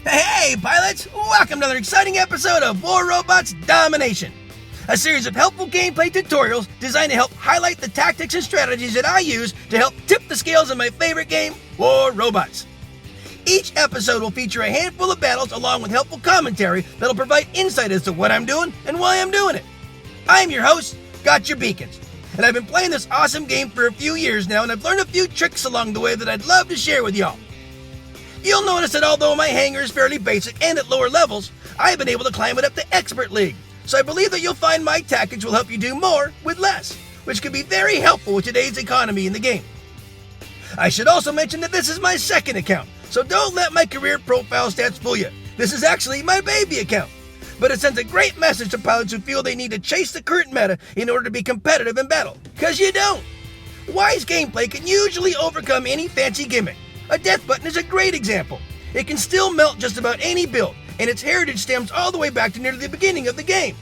Hey, pilots! Welcome to another exciting episode of War Robots Domination, a series of helpful gameplay tutorials designed to help highlight the tactics and strategies that I use to help tip the scales in my favorite game, War Robots. Each episode will feature a handful of battles along with helpful commentary that'll provide insight as to what I'm doing and why I'm doing it. I'm your host, Gotchere Beacons, and I've been playing this awesome game for a few years now, and I've learned a few tricks along the way that I'd love to share with y'all. You'll notice that although my hangar is fairly basic and at lower levels, I've been able to climb it up to Expert League. So I believe that you'll find my tactics will help you do more with less, which could be very helpful with today's economy in the game. I should also mention that this is my second account, so don't let my career profile stats fool you. This is actually my baby account, but it sends a great message to pilots who feel they need to chase the current meta in order to be competitive in battle, because you don't. Wise gameplay can usually overcome any fancy gimmick. A death button is a great example. It can still melt just about any build, and its heritage stems all the way back to near the beginning of the game.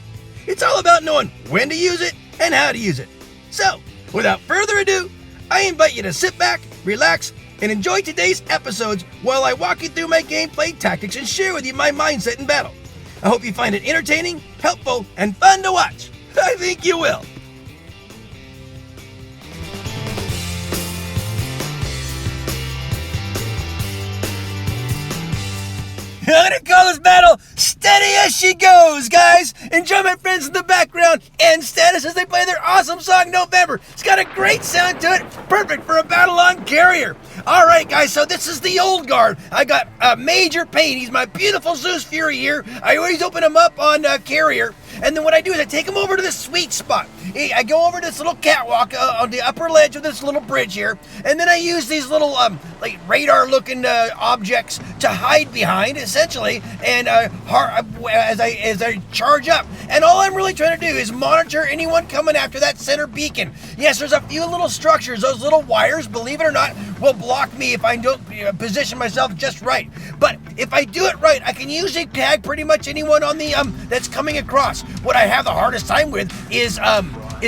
It's all about knowing when to use it and how to use it. So, without further ado, I invite you to sit back, relax, and enjoy today's episodes while I walk you through my gameplay tactics and share with you my mindset in battle. I hope you find it entertaining, helpful, and fun to watch. I think you will. I'm gonna call this battle Steady As She Goes, guys! Enjoy my friends in the background and status as they play their awesome song, November. It's got a great sound to it, perfect for a battle on Carrier. Alright, guys, so this is the old guard. I got Major Pain. He's my beautiful Zeus Fury here. I always open him up on Carrier. And then what I do is I take him over to this sweet spot. I go over this little catwalk on the upper ledge of this little bridge here, and then I use these little like radar-looking objects to hide behind, essentially, and as I charge up. And all I'm really trying to do is monitor anyone coming after that center beacon. Yes, there's a few little structures. Those little wires, believe it or not, will block me if I don't position myself just right. But if I do it right, I can usually tag pretty much anyone on the that's coming across. What I have the hardest time with is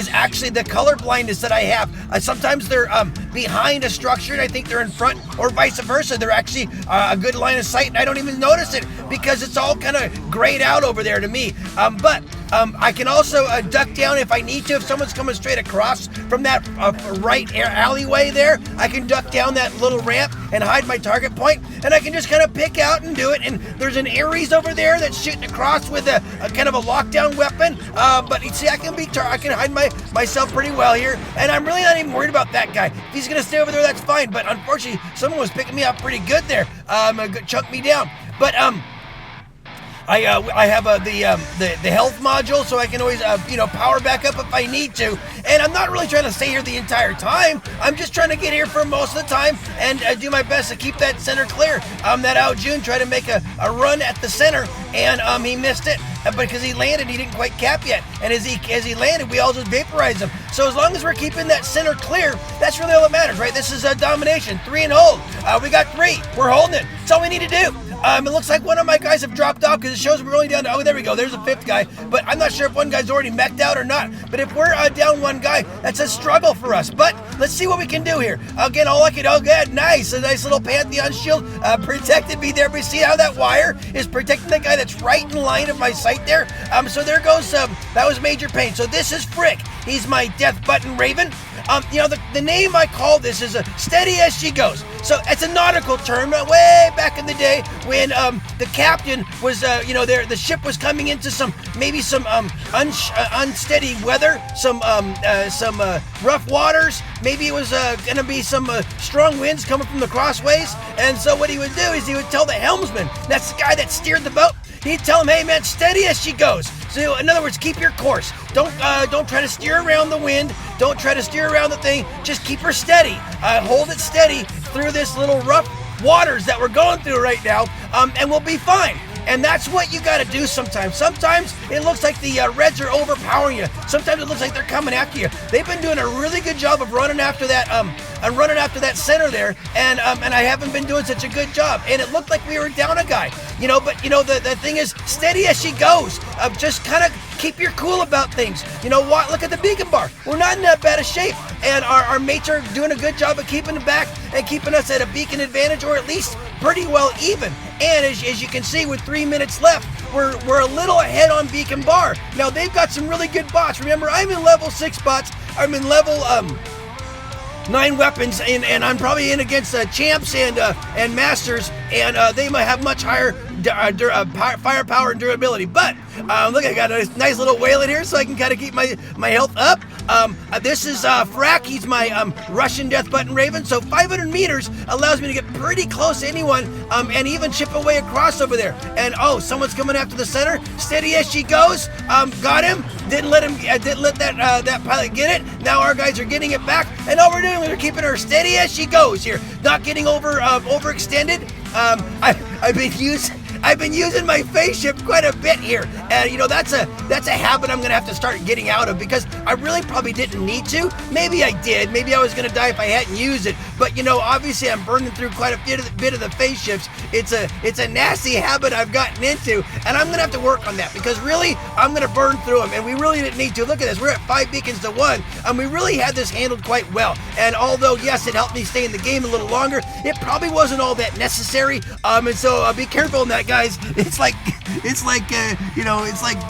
actually the color blindness that I have. Sometimes they're behind a structure and I think they're in front, or vice versa. They're actually a good line of sight and I don't even notice it because it's all kind of grayed out over there to me. But I can also duck down if I need to. If someone's coming straight across from that right alleyway there, I can duck down that little ramp and hide my target point, and I can just kind of pick out and do it. And there's an Ares over there that's shooting across with a kind of a lockdown weapon. But you see, I can hide myself pretty well here, and I'm really not even worried about that guy. If he's gonna stay over there, that's fine. But unfortunately, someone was picking me up pretty good there. Chunk me down. But I have the health module, so I can always power back up if I need to. And I'm not really trying to stay here the entire time. I'm just trying to get here for most of the time and do my best to keep that center clear. That Ao Jun tried to make a run at the center, and he missed it because he landed. He didn't quite cap yet, and as he landed, we all just vaporized him. So as long as we're keeping that center clear, that's really all that matters, right? This is a domination, 3 and hold. We got 3. We're holding it. That's all we need to do. It looks like one of my guys have dropped off because it shows we're only down to, there we go, there's a 5th guy. But I'm not sure if one guy's already mech'd out or not. But if we're down one guy, that's a struggle for us. But let's see what we can do here. Again, nice. A nice little Pantheon shield protected me there. We see how that wire is protecting the guy that's right in line of my sight there. So there goes, that was Major Pain. So this is Frick. He's my Death Button Raven. The name I call this is Steady As She Goes. So it's a nautical term way back in the day when the captain was, the ship was coming into some unsteady weather, some rough waters. Maybe it was going to be some strong winds coming from the crossways. And so what he would do is he would tell the helmsman, that's the guy that steered the boat, he'd tell him, hey man, steady as she goes. So in other words, keep your course. Don't try to steer around the wind. Don't try to steer around the thing. Just keep her steady. Hold it steady through this little rough waters that we're going through right now, and we'll be fine. And that's what you got to do sometimes. Sometimes it looks like the Reds are overpowering you. Sometimes it looks like they're coming after you. They've been doing a really good job of running after that center there, and I haven't been doing such a good job. And it looked like we were down a guy, But the thing is, steady as she goes. Just kind of keep your cool about things. You know what? Look at the beacon bar. We're not in that bad a shape. and our mates are doing a good job of keeping it back and keeping us at a beacon advantage, or at least pretty well even. And as you can see, with 3 minutes left, we're a little ahead on Beacon Bar. Now they've got some really good bots. Remember, I'm in level 6 bots. I'm in level 9 weapons, and I'm probably in against champs and masters, and they might have much higher firepower and durability. But look, I got a nice little whale in here, so I can kind of keep my health up. This is Frack. He's my Russian Death Button Raven. So 500 meters allows me to get pretty close to anyone, and even chip away across over there. And oh, someone's coming after the center. Steady as she goes. Got him. Didn't let that pilot get it. Now our guys are getting it back, and all we're doing is we're keeping her steady as she goes here, not getting overextended. I've been using my phase shift quite a bit here, and you know that's a habit I'm gonna have to start getting out of, because I really probably didn't need to. Maybe I did. Maybe I was gonna die if I hadn't used it. But you know, obviously I'm burning through quite a bit of the phase shifts. It's a nasty habit I've gotten into, and I'm gonna have to work on that, because really I'm gonna burn through them, and we really didn't need to. Look at this. We're at 5 beacons to 1, and we really had this handled quite well. And although yes, it helped me stay in the game a little longer, it probably wasn't all that necessary. And so be careful in that, guys. It's like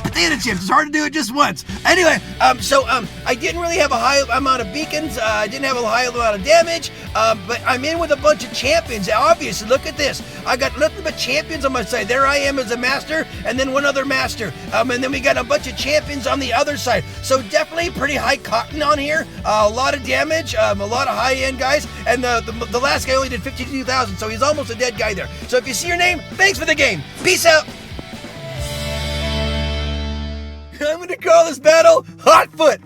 potato chips. It's hard to do it just once. Anyway, I didn't really have a high amount of beacons. I didn't have a high amount of damage. But I'm in with a bunch of champions. Obviously, look at this. I got nothing but champions on my side. There I am as a master, and then one other master. And then we got a bunch of champions on the other side. So definitely pretty high cotton on here. A lot of damage. A lot of high-end guys. And the last guy only did 52,000, so he's almost a dead guy there. So if you see your name, thanks for the game. Peace out. I'm going to call this battle Hotfoot.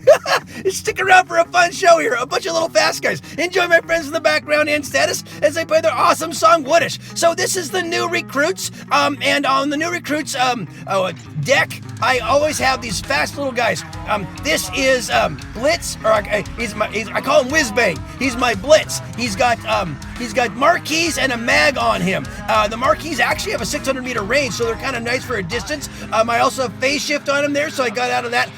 Stick around for a fun show here. A bunch of little fast guys. Enjoy my friends in the background and status as they play their awesome song, Woodish. So this is the new recruits. And on the new recruits deck, I always have these fast little guys. This is Blitz, or I call him Whizbang. He's my Blitz. He's got marquees and a mag on him. The marquees actually have a 600 meter range, so they're kind of nice for a distance. I also have phase shift on him there, so I got out of that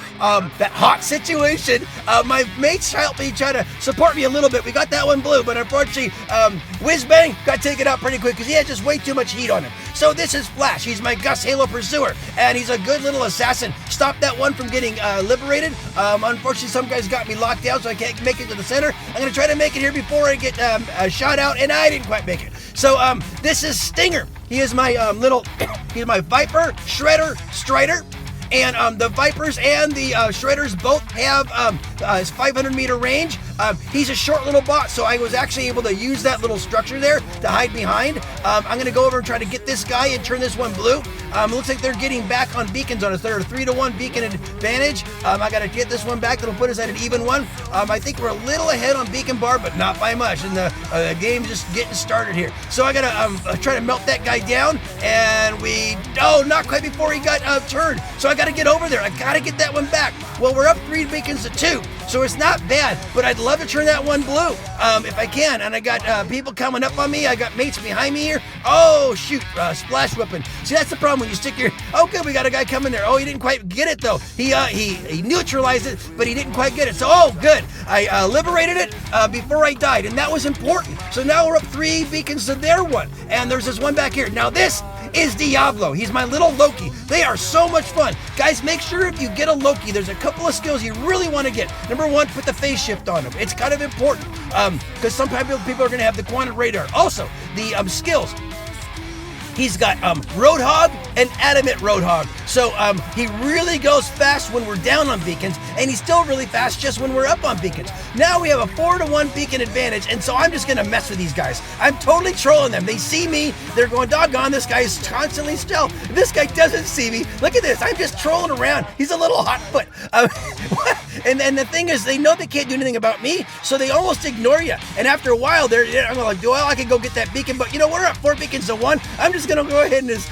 hot situation. My mates helped me try to support me a little bit. We got that one blue, but unfortunately, Whizbang got taken out pretty quick because he had just way too much heat on him. So this is Flash. He's my Gus Halo Pursuer, and he's a good little assassin. Stopped that one from getting liberated. Unfortunately, some guys got me locked down, so I can't make it to the center. I'm going to try to make it here before I get shot out, and I didn't quite make it. So this is Stinger. He is my he's my Viper, Shredder, Strider. And the Vipers and the Shredders both have 500 meter range. He's a short little bot, so I was actually able to use that little structure there to hide behind. I'm going to go over and try to get this guy and turn this one blue. It looks like they're getting back on beacons on us. They're a 3-1 beacon advantage. I got to get this one back. That'll put us at an even one. I think we're a little ahead on Beacon Bar, but not by much. And the game's just getting started here. So I got to try to melt that guy down. And not quite before he got turned. So I got to get over there. I got to get that one back. Well, we're up 3 beacons to 2. So it's not bad, but I'd love to turn that one blue if I can. And I got people coming up on me. I got mates behind me here. Oh, shoot, splash weapon. See, that's the problem when you stick your... Oh, good, we got a guy coming there. Oh, he didn't quite get it, though. He neutralized it, but he didn't quite get it. So, oh, good. I liberated it before I died, and that was important. So now we're up 3 beacons to their 1. And there's this one back here. Now, this is Diablo. He's my little Loki. They are so much fun. Guys, make sure if you get a Loki, there's a couple of skills you really want to get. Number 1, put the phase shift on him. It's kind of important because sometimes people are going to have the quantum radar. Also, the skills. He's got Roadhog and Adamant Roadhog. So he really goes fast when we're down on beacons, and he's still really fast just when we're up on beacons. Now we have a 4-1 beacon advantage, and so I'm just going to mess with these guys. I'm totally trolling them. They see me. They're going, doggone, this guy is constantly stealth. This guy doesn't see me. Look at this. I'm just trolling around. He's a little hot foot. And the thing is, they know they can't do anything about me, so they almost ignore you. And after a while, I'm like, well, I can go get that beacon, but we're up 4 beacons to 1. I'm just going to go ahead and just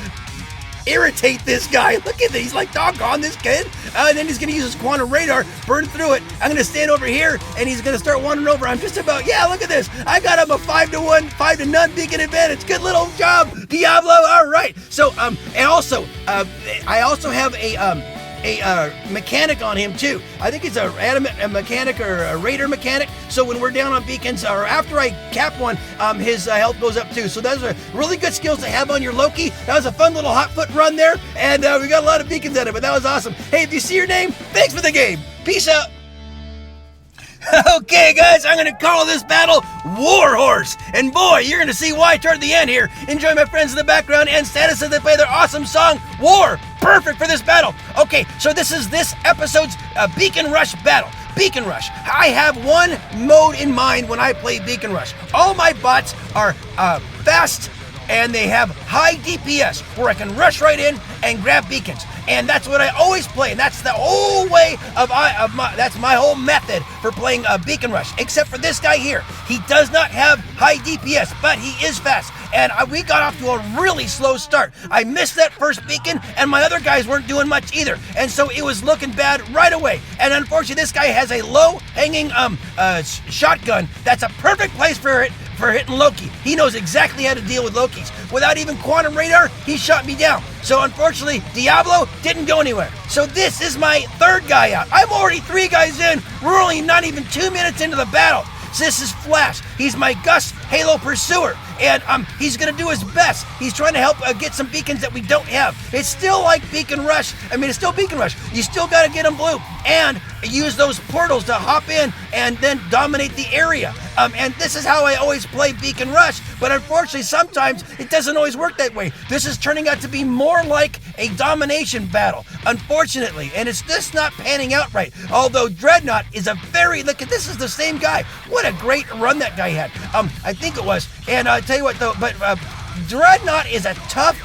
irritate this guy. Look at this. He's like, doggone this kid. And then he's going to use his quantum radar, burn through it. I'm going to stand over here, and he's going to start wandering over. I'm just about, look at this. I got him a 5-1, 5-0 beacon advantage. Good little job, Diablo. All right. So, and also, I also have a mechanic on him too. I think it's a mechanic or a raider mechanic. So when we're down on beacons or after I cap one, his health goes up too. So those are really good skills to have on your Loki. That was a fun little hot foot run there, and we got a lot of beacons at it, but that was awesome. Hey, if you see your name, thanks for the game. Peace out. Okay, guys, I'm going to call this battle Warhorse. And boy, you're going to see why toward the end here. Enjoy my friends in the background and status as they play their awesome song, War. Perfect for this battle. Okay, so this is this episode's Beacon Rush battle. Beacon Rush. I have one mode in mind when I play Beacon Rush. All my bots are fast, and they have high DPS, where I can rush right in and grab beacons. And that's what I always play, and that's the whole way that's my whole method for playing Beacon Rush, except for this guy here. He does not have high DPS, but he is fast, and we got off to a really slow start. I missed that first beacon, and my other guys weren't doing much either, and so it was looking bad right away. And unfortunately, this guy has a low-hanging shotgun. That's a perfect place for hitting Loki. He knows exactly how to deal with Lokis. Without even quantum radar, he shot me down. So unfortunately, Diablo didn't go anywhere. So this is my third guy out. I'm already 3 guys in. We're only not even 2 minutes into the battle. So this is Flash. He's my Gus Halo Pursuer, and he's gonna do his best. He's trying to help get some beacons that we don't have. It's still like Beacon Rush. I mean, it's still Beacon Rush. You still gotta get them blue and use those portals to hop in and then dominate the area. And this is how I always play Beacon Rush, but unfortunately, sometimes it doesn't always work that way. This is turning out to be more like a domination battle, unfortunately, and it's just not panning out right. Although Dreadnought is look at this is the same guy. What a great run that guy had. I think it was. And I tell you what though, but Dreadnought is a tough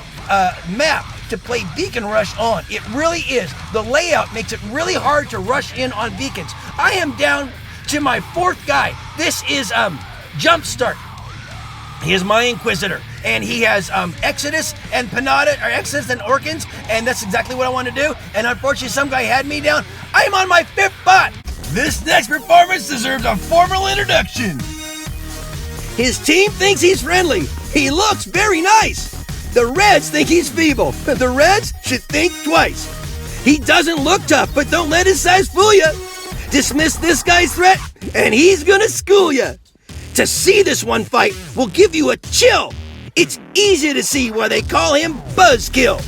map to play Beacon Rush on. It really is. The layout makes it really hard to rush in on beacons. I am down to my 4th guy. This is Jumpstart. He is my Inquisitor, and he has Exodus and Exodus and Orkans, and that's exactly what I want to do. And unfortunately, some guy had me down. I'm on my 5th bot. This next performance deserves a formal introduction. His team thinks he's friendly. He looks very nice. The Reds think he's feeble. The Reds should think twice. He doesn't look tough, but don't let his size fool you. Dismiss this guy's threat, and he's gonna school you. To see this one fight will give you a chill. It's easy to see why they call him Buzzkill.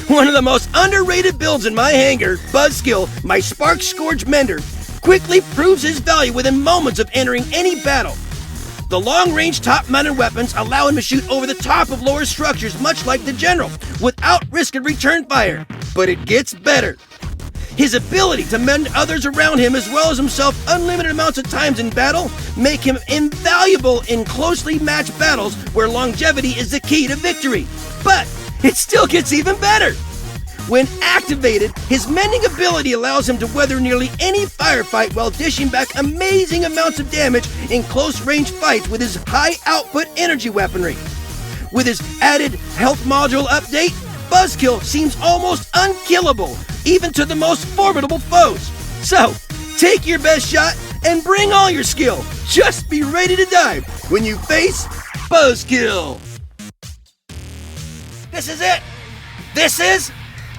One of the most underrated builds in my hangar, Buzzkill, my Spark Scourge Mender, quickly proves his value within moments of entering any battle. The long-range top-mounted weapons allow him to shoot over the top of lower structures, much like the General, without risk of return fire. But it gets better. His ability to mend others around him as well as himself unlimited amounts of times in battle make him invaluable in closely matched battles where longevity is the key to victory. But it still gets even better. When activated, his mending ability allows him to weather nearly any firefight while dishing back amazing amounts of damage in close-range fights with his high-output energy weaponry. With his added health module update, Buzzkill seems almost unkillable, even to the most formidable foes. So, take your best shot and bring all your skill. Just be ready to dive when you face Buzzkill. This is it. This is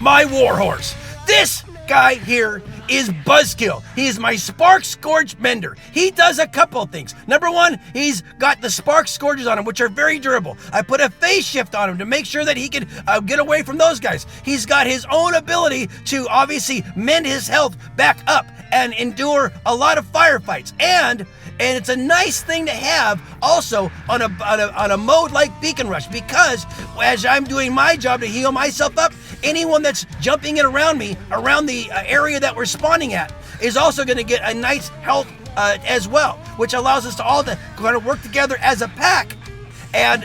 my Warhorse. This guy here is Buzzkill. He is my Spark Scourge Mender. He does a couple of things. Number one, he's got the Spark Scourges on him, which are very durable. I put a phase shift on him to make sure that he can get away from those guys. He's got his own ability to obviously mend his health back up and endure a lot of firefights. And it's a nice thing to have also on a mode like Beacon Rush, because as I'm doing my job to heal myself up, anyone that's jumping in around me, around the area that we're spawning at, is also going to get a nice health as well, which allows us to all to kind of work together as a pack and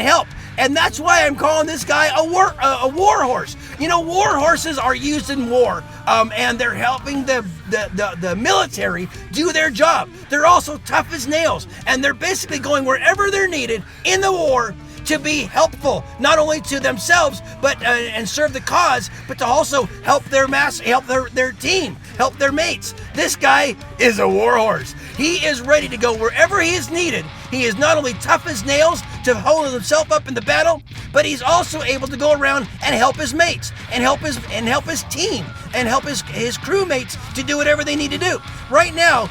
help. And that's why I'm calling this guy a war horse. You know, war horses are used in war, and they're helping the military do their job. They're also tough as nails, and they're basically going wherever they're needed in the war to be helpful, not only to themselves, but and serve the cause, but to also help their their team, help their mates. This guy is a war horse. He is ready to go wherever he is needed. He is not only tough as nails to hold himself up in the battle, but he's also able to go around and help his mates, and help his team, and help his crewmates to do whatever they need to do. Right now,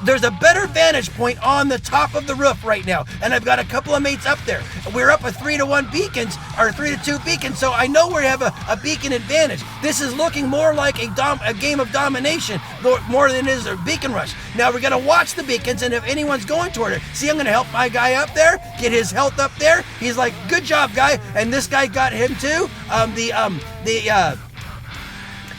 there's a better vantage point on the top of the roof right now, and I've got a couple of mates up there. We're up a 3-1 beacons, or 3-2 beacons, so I know we have a beacon advantage. This is looking more like a game of domination more than it is a beacon rush. Now we're gonna watch the beacons, and if anyone's going toward it, see, I'm gonna help my guy up there, get his health up there. He's like, good job, guy, and this guy got him too.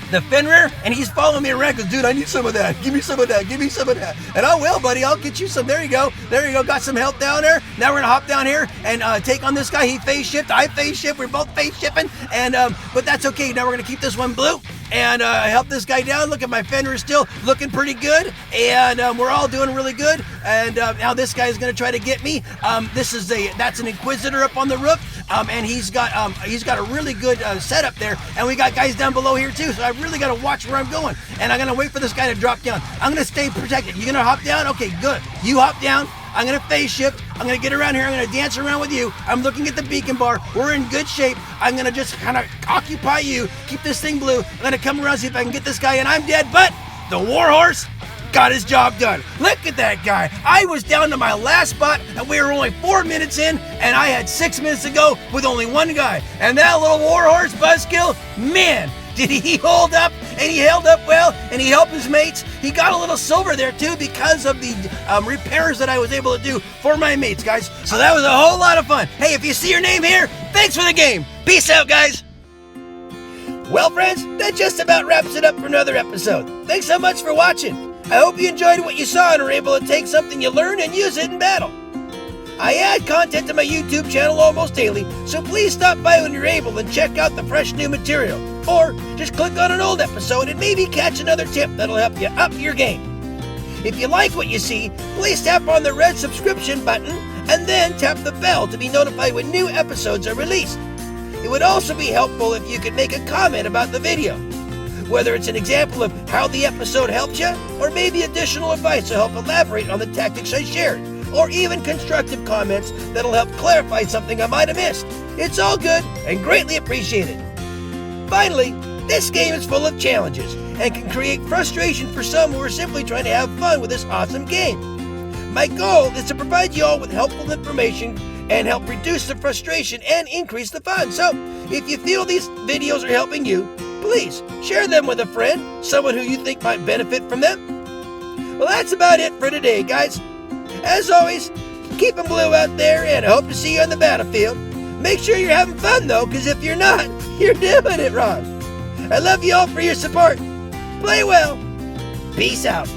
The Fenrir, and he's following me around because, dude, I need some of that. Give me some of that. Give me some of that. And I will, buddy. I'll get you some. There you go. There you go. Got some health down there. Now we're going to hop down here and take on this guy. He phase shift. I phase shift. We're both phase shipping. And but that's okay. Now we're going to keep this one blue and help this guy down. Look at my Fenrir still looking pretty good. And we're all doing really good. And now this guy is going to try to get me. That's an Inquisitor up on the roof. And he's got a really good setup there. And we got guys down below here too. So I really got to watch where I'm going. And I'm going to wait for this guy to drop down. I'm going to stay protected. You going to hop down? Okay, good. You hop down. I'm going to phase shift. I'm going to get around here. I'm going to dance around with you. I'm looking at the beacon bar. We're in good shape. I'm going to just kind of occupy you. Keep this thing blue. I'm going to come around, see if I can get this guy, and I'm dead. But the Warhorse got his job done. Look at that guy. I was down to my last spot, and we were only 4 minutes in, and I had 6 minutes to go with only one guy. And that little Warhorse buzzkill, man, did he hold up, and he held up well, and he helped his mates. He got a little silver there too because of the repairs that I was able to do for my mates, guys. So that was a whole lot of fun. Hey, if you see your name here, thanks for the game. Peace out, guys. Well, friends, that just about wraps it up for another episode. Thanks so much for watching. I hope you enjoyed what you saw and were able to take something you learned and use it in battle. I add content to my YouTube channel almost daily, so please stop by when you're able and check out the fresh new material. Or just click on an old episode and maybe catch another tip that'll help you up your game. If you like what you see, please tap on the red subscription button and then tap the bell to be notified when new episodes are released. It would also be helpful if you could make a comment about the video, whether it's an example of how the episode helped you, or maybe additional advice to help elaborate on the tactics I shared, or even constructive comments that'll help clarify something I might have missed. It's all good and greatly appreciated. Finally, this game is full of challenges and can create frustration for some who are simply trying to have fun with this awesome game. My goal is to provide you all with helpful information and help reduce the frustration and increase the fun. So, if you feel these videos are helping you, please share them with a friend, someone who you think might benefit from them. Well, that's about it for today, guys. As always, keep them blue out there, and I hope to see you on the battlefield. Make sure you're having fun, though, because if you're not, you're doing it wrong. I love you all for your support. Play well. Peace out.